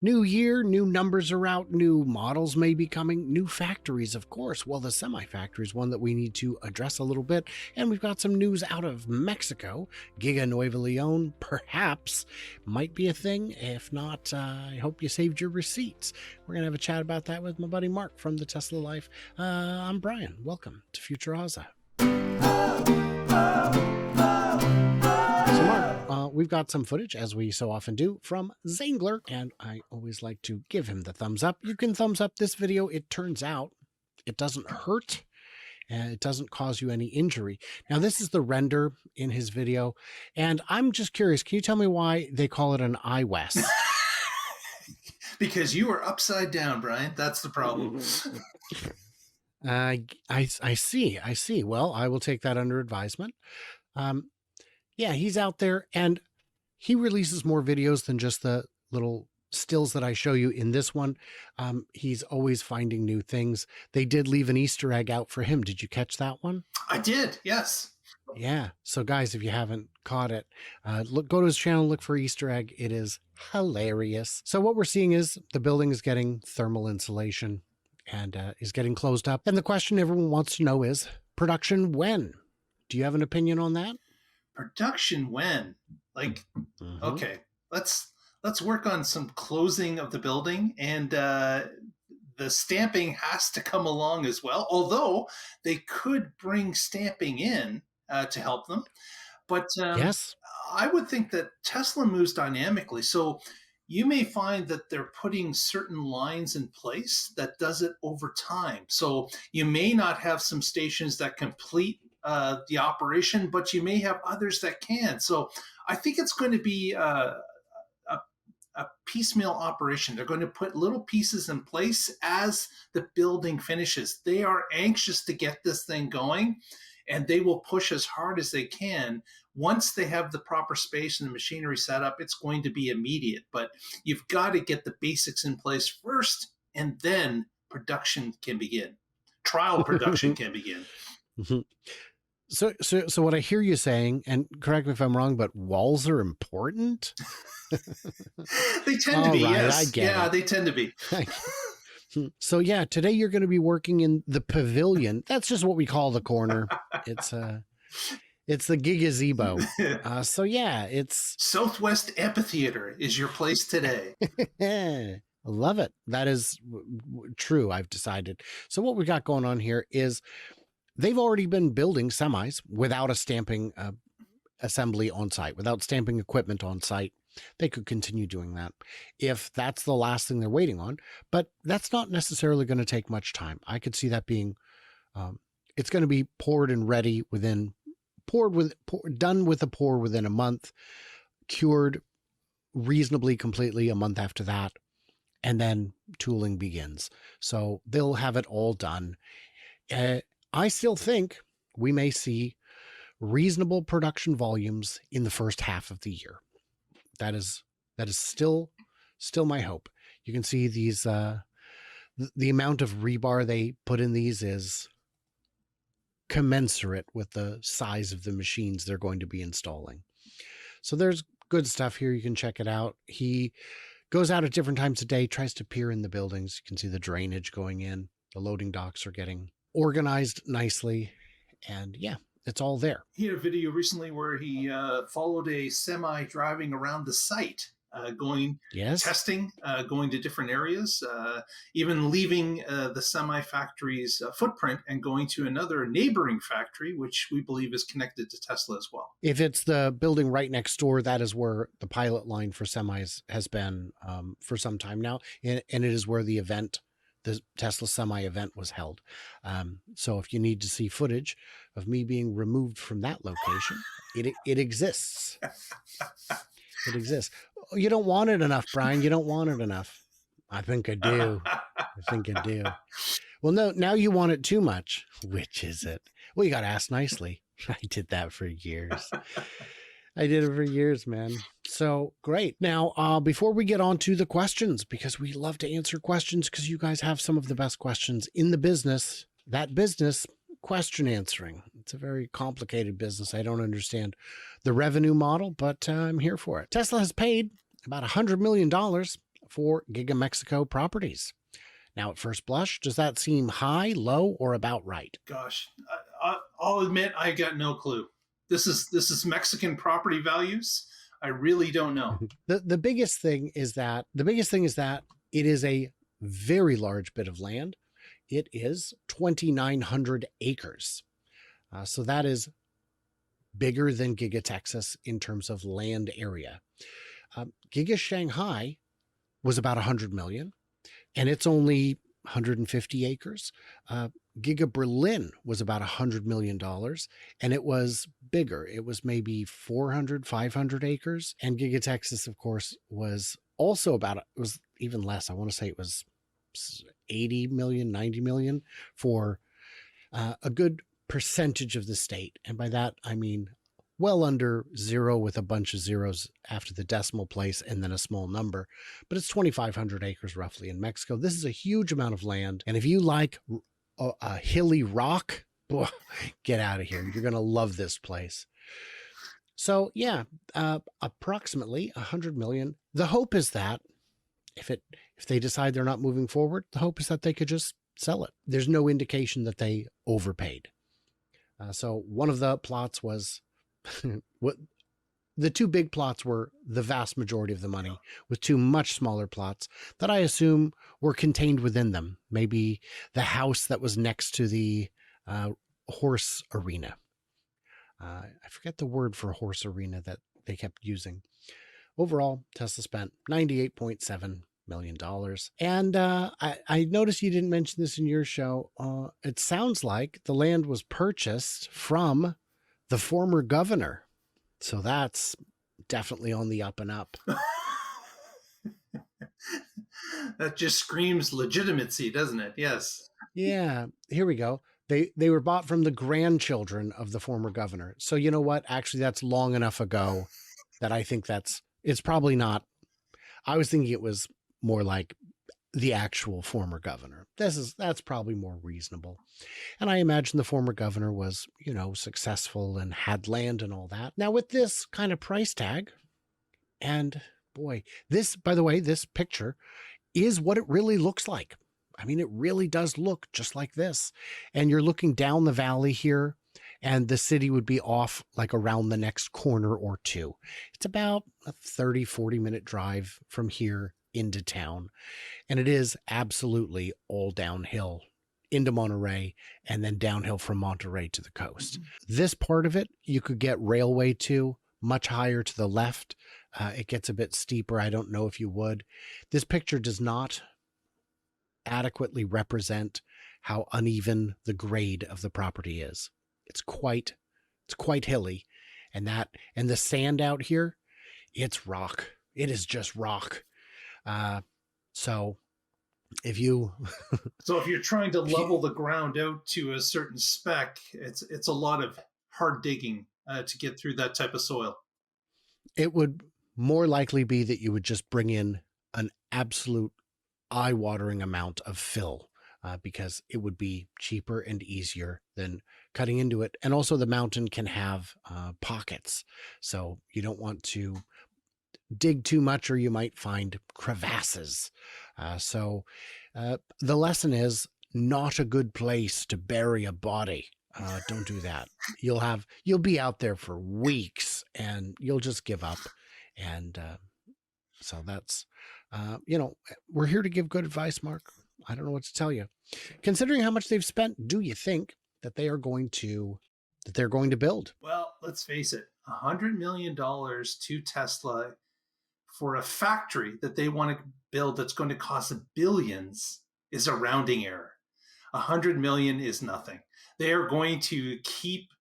New year, new numbers are out, new models may be coming, new factories, of course. Well, the semi-factory is one that we need to address a little bit, and we've got some news out of Mexico. Giga Nuevo Leon, perhaps, might be a thing. If not, I hope you saved your receipts. We're going to have a chat about that with my buddy Mark from the Tesla Life. I'm Brian. Welcome to Future Oza. So Mark, we've got some footage, as we so often do, from Zangler, and I always like to give him the thumbs up. You can thumbs up this video. It turns out it doesn't hurt, and it doesn't cause you any injury. Now, this is the render in his video, and I'm just curious, can you tell me why they call it an iWest? Because you are upside down, Brian. That's the problem. I see. Well, I will take that under advisement. Yeah, he's out there and he releases more videos than just the little stills that I show you in this one. He's always finding new things. They did leave an Easter egg out for him. Did you catch that one? I did, yes. Yeah. So guys, if you haven't caught it, go to his channel, look for Easter egg. It is hilarious. So what we're seeing is the building is getting thermal insulation and is getting closed up. And the question everyone wants to know is production when? Do you have an opinion on that? Production when? Like, okay, let's work on some closing of the building, and the stamping has to come along as well. Although they could bring stamping in to help them, but yes, I would think that Tesla moves dynamically. So you may find that they're putting certain lines in place that does it over time. So you may not have some stations that complete the operation, but you may have others that can. So I think it's going to be a piecemeal operation. They're going to put little pieces in place as the building finishes. They are anxious to get this thing going, and they will push as hard as they can. Once they have the proper space and the machinery set up, it's going to be immediate. But you've got to get the basics in place first, and then production can begin. Trial production can begin. So what I hear you saying, and correct me if I'm wrong, but walls are important? They tend to be, right, yes. I get it. They tend to be. So yeah, today you're going to be working in the pavilion. That's just what we call the corner. It's the gazebo. So yeah, it's Southwest Amphitheater is your place today. I love it. That is true. I've decided. So what we got going on here is they've already been building semis without a stamping assembly on site, without stamping equipment on site. They could continue doing that if that's the last thing they're waiting on, but that's not necessarily going to take much time. I could see that being, it's going to be poured and ready done with a pour within a month, cured reasonably completely a month after that, and then tooling begins. So they'll have it all done. I still think we may see reasonable production volumes in the first half of the year. That is still my hope. You can see these, the amount of rebar they put in these is commensurate with the size of the machines they're going to be installing. So there's good stuff here. You can check it out. He goes out at different times of day, tries to peer in the buildings. You can see the drainage going in. The loading docks are getting organized nicely. And yeah, it's all there. He had a video recently where he followed a semi driving around the site, testing, going to different areas, even leaving the semi factory's footprint and going to another neighboring factory, which we believe is connected to Tesla as well. If it's the building right next door, that is where the pilot line for semis has been for some time now. And it is where the Tesla Semi event was held. So if you need to see footage of me being removed from that location, it exists. It exists. You don't want it enough, Brian. You don't want it enough. I think I do. Well, no, now you want it too much. Which is it? Well, you got to ask nicely. I did that for years. I did it for years, man. So great. Now, before we get on to the questions, because we love to answer questions because you guys have some of the best questions in the business, that business, question answering. It's a very complicated business. I don't understand the revenue model, but I'm here for it. Tesla has paid about $100 million for Giga Mexico properties. Now, at first blush, does that seem high, low, or about right? Gosh, I'll admit I got no clue. This is Mexican property values. I really don't know. The biggest thing is that it is a very large bit of land. It is 2,900 acres. So that is bigger than Giga Texas in terms of land area. Giga Shanghai was about 100 million, and it's only 150 acres. Giga Berlin was about $100 million, and it was bigger. It was maybe 400, 500 acres. And Giga Texas, of course, was also it was even less. I want to say it was 80 million, 90 million for a good percentage of the state. And by that, I mean well under zero with a bunch of zeros after the decimal place and then a small number. But it's 2,500 acres roughly in Mexico. This is a huge amount of land. And if you like a hilly rock, boy, get out of here. You're going to love this place. So yeah, approximately 100 million. The hope is that if they decide they're not moving forward, the hope is that they could just sell it. There's no indication that they overpaid. So one of the plots was what the two big plots were the vast majority of the money, with two much smaller plots that I assume were contained within them. Maybe the house that was next to the horse arena. I forget the word for horse arena that they kept using. Overall, Tesla spent $98.7 million. And I noticed you didn't mention this in your show. It sounds like the land was purchased from the former governor. So that's definitely on the up and up. That just screams legitimacy, doesn't it? Yes. Yeah, here we go. They were bought from the grandchildren of the former governor. So you know what? Actually, that's long enough ago that I think it's probably not. I was thinking it was more like the actual former governor. That's probably more reasonable. And I imagine the former governor was, successful and had land and all that. Now with this kind of price tag, and boy, by the way, this picture is what it really looks like. I mean, it really does look just like this. And you're looking down the valley here, and the city would be off like around the next corner or two. It's about a 30, 40-minute drive from here into town. And it is absolutely all downhill into Monterey and then downhill from Monterey to the coast. Mm-hmm. This part of it, you could get railway to, much higher to the left. It gets a bit steeper. I don't know if you would. This picture does not adequately represent how uneven the grade of the property is. It's quite hilly, and the sand out here, it's rock. It is just rock. So if you're trying to level the ground out to a certain spec, it's a lot of hard digging to get through that type of soil. It would more likely be that you would just bring in an absolute eye-watering amount of fill because it would be cheaper and easier than cutting into it. And also the mountain can have pockets. So you don't want to dig too much or you might find crevasses. So the lesson is not a good place to bury a body. Don't do that. You'll be out there for weeks and you'll just give up. And so that's, we're here to give good advice, Mark. I don't know what to tell you. Considering how much they've spent, do you think that they're going to build? Well, let's face it, $100 million to Tesla for a factory that they want to build that's going to cost billions is a rounding error. 100 million is nothing. They are going to keep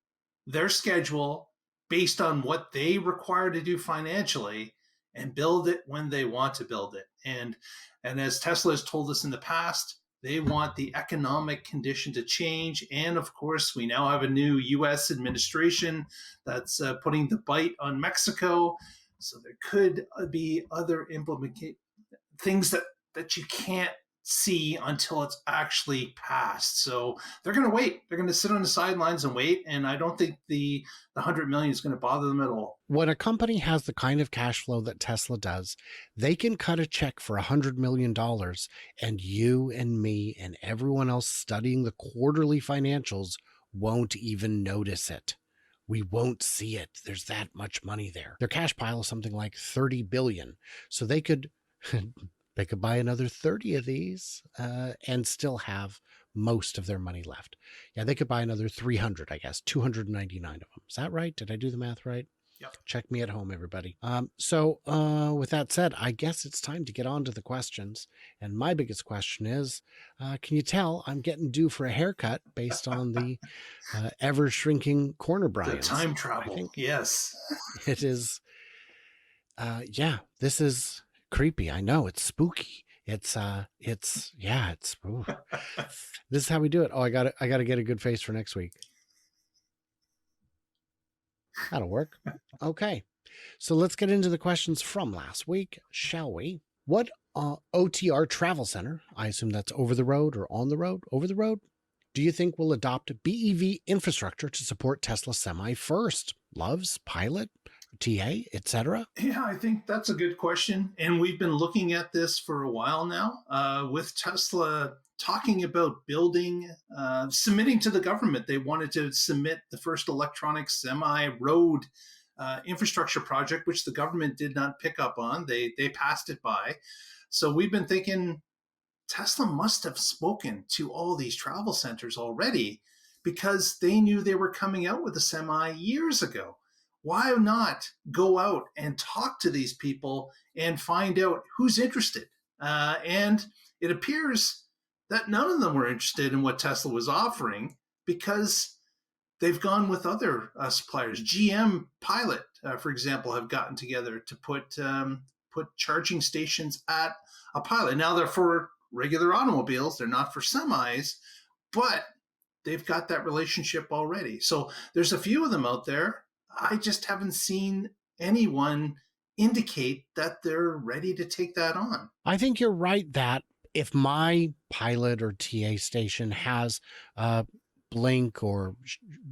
their schedule based on what they require to do financially and build it when they want to build it. And as Tesla has told us in the past, they want the economic condition to change. And of course, we now have a new US administration that's putting the bite on Mexico. So there could be other things that you can't see until it's actually passed. So they're going to wait. They're going to sit on the sidelines and wait. And I don't think the 100 million is going to bother them at all. When a company has the kind of cash flow that Tesla does, they can cut a check for $100 million, and you and me and everyone else studying the quarterly financials won't even notice it. We won't see it. There's that much money there. Their cash pile is something like 30 billion. So they could they could buy another 30 of these and still have most of their money left. Yeah, they could buy another 300, I guess, 299 of them. Is that right? Did I do the math right? Yep. Check me at home, everybody. So with that said, I guess it's time to get on to the questions. And my biggest question is, can you tell I'm getting due for a haircut based on the ever shrinking corner Bryans? The time travel. Yes. It is. Yeah, this is creepy. I know, it's spooky. It's this is how we do it. Oh, I got to get a good face for next week. That'll work. Okay. So let's get into the questions from last week, shall we? What OTR travel center, I assume that's over the road or on the road, over the road, do you think will adopt BEV infrastructure to support Tesla Semi first? Loves, Pilot, TA, etc.? Yeah, I think that's a good question. And we've been looking at this for a while now with Tesla talking about building, submitting to the government. They wanted to submit the first electronic semi-road infrastructure project, which the government did not pick up on. They passed it by. So we've been thinking Tesla must have spoken to all these travel centers already because they knew they were coming out with a semi years ago. Why not go out and talk to these people and find out who's interested? And it appears that none of them were interested in what Tesla was offering because they've gone with other suppliers. GM Pilot, for example, have gotten together to put charging stations at a Pilot. Now they're for regular automobiles; they're not for semis, but they've got that relationship already. So there's a few of them out there. I just haven't seen anyone indicate that they're ready to take that on. I think you're right that if my Pilot or TA station has Blink or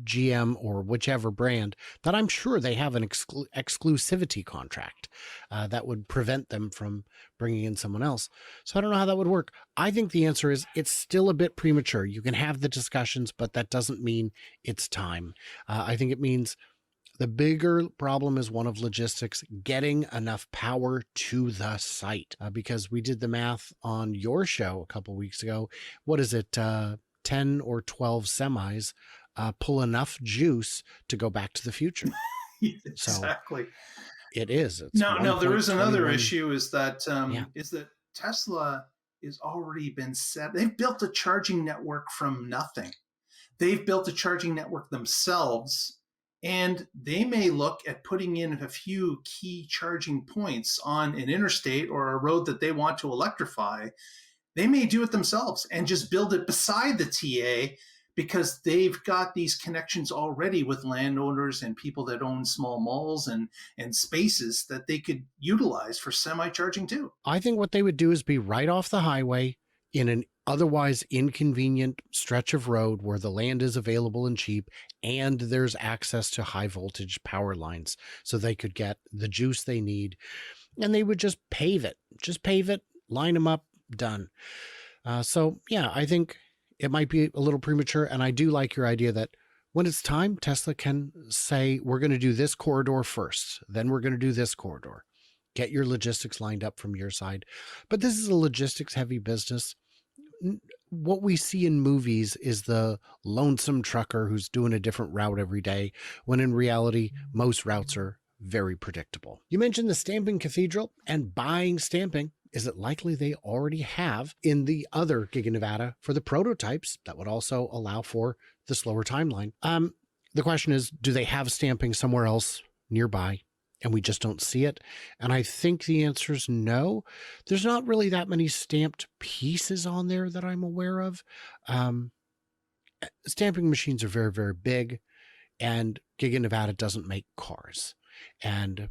GM or whichever brand, that I'm sure they have an exclusivity contract that would prevent them from bringing in someone else. So I don't know how that would work. I think the answer is it's still a bit premature. You can have the discussions, but that doesn't mean it's time. I think it means the bigger problem is one of logistics, getting enough power to the site. Because we did the math on your show a couple weeks ago. What is it? 10 or 12 semis pull enough juice to go back to the future. Exactly. So it is. Now there is another issue is that Tesla is already been set. They've built a charging network from nothing. They've built a charging network themselves. And they may look at putting in a few key charging points on an interstate or a road that they want to electrify. They may do it themselves and just build it beside the TA because they've got these connections already with landowners and people that own small malls and spaces that they could utilize for semi-charging too. I think what they would do is be right off the highway in an otherwise inconvenient stretch of road where the land is available and cheap and there's access to high voltage power lines so they could get the juice they need, and they would just pave it, line them up, done. So yeah, I think it might be a little premature, and I do like your idea that when it's time, Tesla can say, we're going to do this corridor first, then we're going to do this corridor. Get your logistics lined up from your side. But this is a logistics heavy business. What we see in movies is the lonesome trucker who's doing a different route every day, when in reality, most routes are very predictable. You mentioned the stamping cathedral and buying stamping. Is it likely they already have in the other Giga Nevada for the prototypes that would also allow for the slower timeline? The question is, do they have stamping somewhere else nearby and we just don't see it? And I think the answer is no. There's not really that many stamped pieces on there that I'm aware of. Stamping machines are very, very big, and Giga Nevada doesn't make cars. And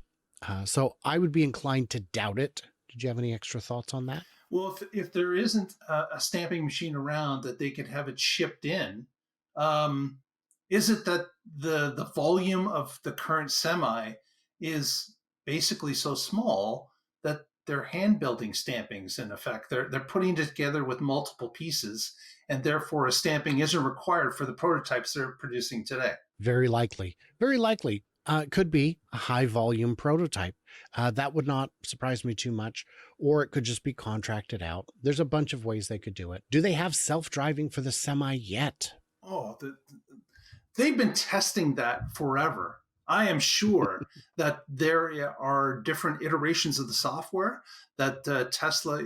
so I would be inclined to doubt it. Did you have any extra thoughts on that? Well, if there isn't a stamping machine around that they could have it shipped in, um, is it that the volume of the current semi is basically so small that they're hand building stampings in effect? They're putting it together with multiple pieces, and therefore a stamping isn't required for the prototypes they're producing today. Very likely. Very likely. It could be a high volume prototype. That would not surprise me too much. Or it could just be contracted out. There's a bunch of ways they could do it. Do they have self-driving for the semi yet? Oh, they've been testing that forever. I am sure that there are different iterations of the software that Tesla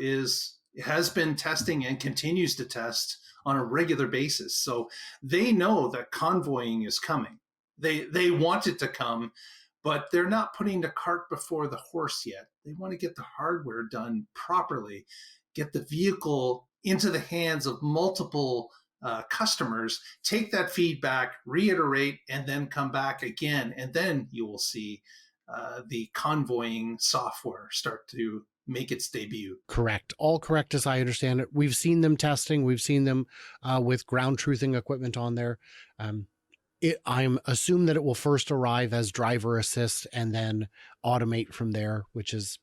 has been testing and continues to test on a regular basis. So they know that convoying is coming. They want it to come, but they're not putting the cart before the horse yet. They want to get the hardware done properly, get the vehicle into the hands of multiple customers, take that feedback, reiterate, and then come back again. And then you will see the convoying software start to make its debut. Correct. All correct as I understand it. We've seen them testing. We've seen them with ground truthing equipment on there. I'm assume that it will first arrive as driver assist and then automate from there, which is,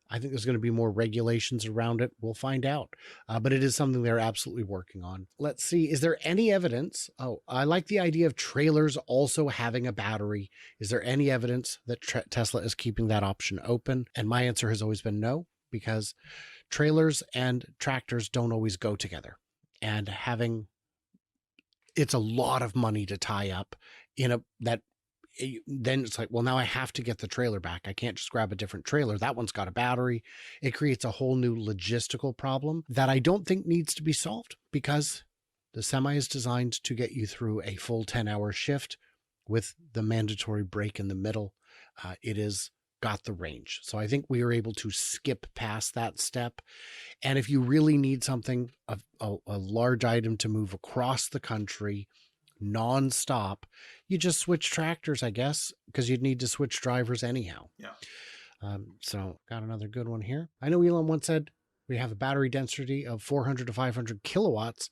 I think there's going to be more regulations around it. We'll find out. But it is something they're absolutely working on. Let's see. Is there any evidence? Oh, I like the idea of trailers also having a battery. Is there any evidence that Tesla is keeping that option open? And my answer has always been no, because trailers and tractors don't always go together. And it's a lot of money to tie up in then it's like, well, now I have to get the trailer back. I can't just grab a different trailer. That one's got a battery. It creates a whole new logistical problem that I don't think needs to be solved, because the semi is designed to get you through a full 10-hour shift with the mandatory break in the middle. It is got the range. So I think we are able to skip past that step. And if you really need something, a large item to move across the country nonstop, you just switch tractors, I guess, because you'd need to switch drivers anyhow. Yeah. So got another good one here. I know Elon once said we have a battery density of 400 to 500 kilowatts.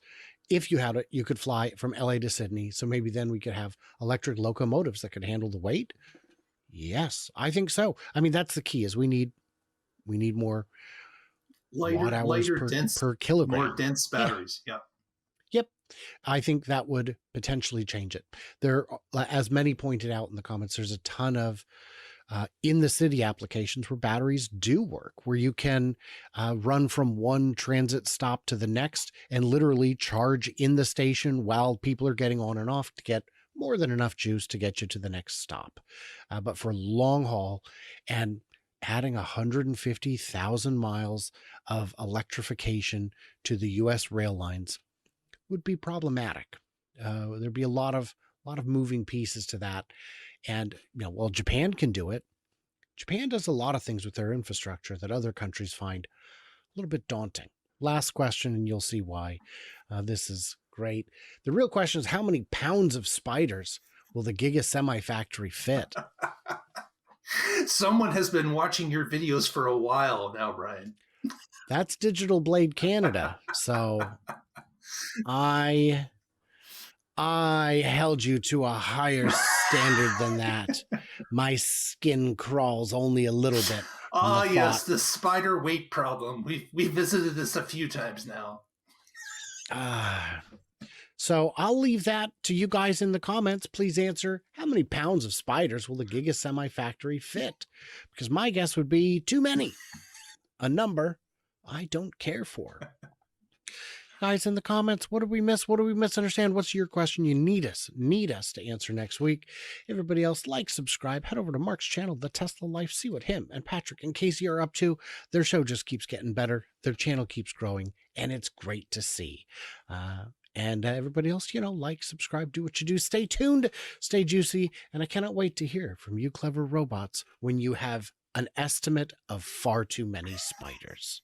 If you had it, you could fly from LA to Sydney. So maybe then we could have electric locomotives that could handle the weight. Yes, I think so. I mean, that's the key, is we need more watt hours lighter, dense, per kilogram. more dense batteries. Yeah. Yep. I think that would potentially change it. There, as many pointed out in the comments, there's a ton of in the city applications where batteries do work, where you can run from one transit stop to the next and literally charge in the station while people are getting on and off to get more than enough juice to get you to the next stop. But for long haul and adding 150,000 miles of electrification to the U.S. rail lines would be problematic. There'd be a lot of moving pieces to that. And, while Japan can do it, Japan does a lot of things with their infrastructure that other countries find a little bit daunting. Last question, and you'll see why. This is great. The real question is, how many pounds of spiders will the Giga Semi factory fit? Someone has been watching your videos for a while now, Brian. That's Digital Blade Canada. So I held you to a higher standard than that. My skin crawls only a little bit. Ah, yes, the spider weight problem. We visited this a few times now. So I'll leave that to you guys in the comments. Please answer, how many pounds of spiders will the Giga Semi factory fit? Because my guess would be too many. A number I don't care for. Guys in the comments, what did we miss? What do we misunderstand? What's your question you need us to answer next week? Everybody else, like, subscribe, head over to Mark's channel, The Tesla Life, see what him and Patrick and Casey are up to. Their show just keeps getting better. Their channel keeps growing, and it's great to see. And everybody else, like, subscribe, do what you do. Stay tuned, stay juicy, and I cannot wait to hear from you clever robots when you have an estimate of far too many spiders.